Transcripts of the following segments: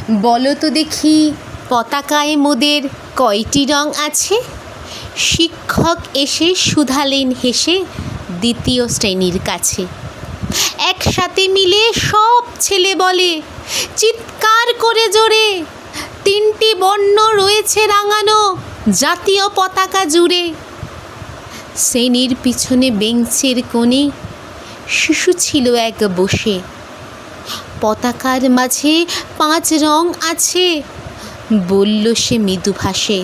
বলো তো দেখি, পতাকায় মোদের কয়টি রং আছে? শিক্ষক এসে শুধালেন হেসে দ্বিতীয় শ্রেণীর কাছে। একসাথে মিলে সব ছেলে বলে চিৎকার করে জোরে, তিনটি বর্ণ রয়েছে রাঙানো জাতীয় পতাকা জুড়ে। শ্রেণীর পিছনে বেঞ্চের কোণে শিশু ছিল এক বসে। পতাকার মাঝে 5 রং আছে, বলল সে মৃদু ভাষে।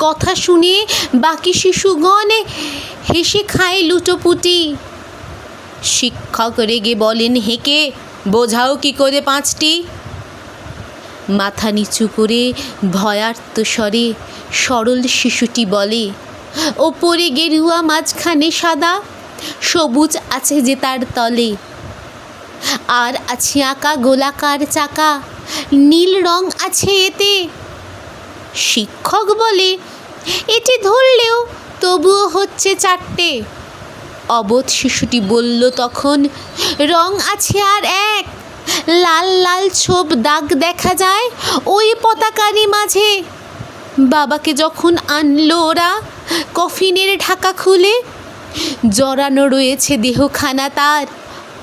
কথা শুনে বাকি শিশুগণ হেসে খায় লুটোপুটি। শিক্ষক রেগে বলেন হেঁকে, বোঝাও কি করে 5টি? মাথা নিচু করে ভয়ার্ত স্বরে সরল শিশুটি বলে, ওপরে গেরুয়া, মাঝখানে সাদা, সবুজ আছে যে তার তলে, আর আছে আঁকা গোলাকার চাকা, নীল রং আছে এতে। শিক্ষক বলে, এটি ধরলেও তবুও হচ্ছে 4টে। অবোধ শিশুটি বলল তখন, রং আছে আর এক, লাল লাল ছোপ দাগ দেখা যায় ওই পতাকারই মাঝে। বাবাকে যখন আনলো ওরা কফিনের ঢাকা খুলে, জড়ানো রয়েছে দেহখানা তার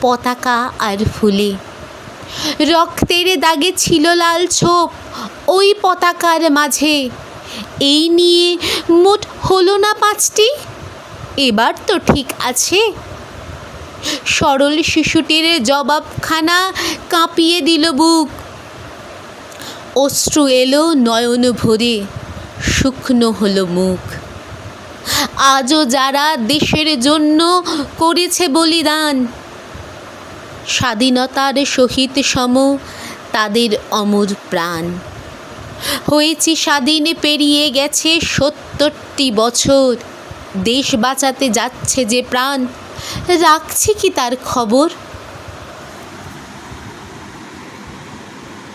পতাকা আর ফুলে। রক্তের দাগে ছিল লাল ছোপ ওই পতাকার মাঝে। এই নিয়ে মোট হলো না 5টি, এবার তো ঠিক আছে। সরল শিশুটির জবাবখানা কাঁপিয়ে দিল বুক। অশ্রু এলো নয়ন ভরে, শুকনো হলো মুখ। আজও যারা দেশের জন্য করেছে বলিদান, স্বাধীনতার শহীদ সম তাদের অমর প্রাণ। হয়েছি স্বাধীন, পেরিয়ে গেছে 70টি বছর, দেশ বাঁচাতে যাচ্ছে যে প্রাণ, রাখছি কি তার খবর?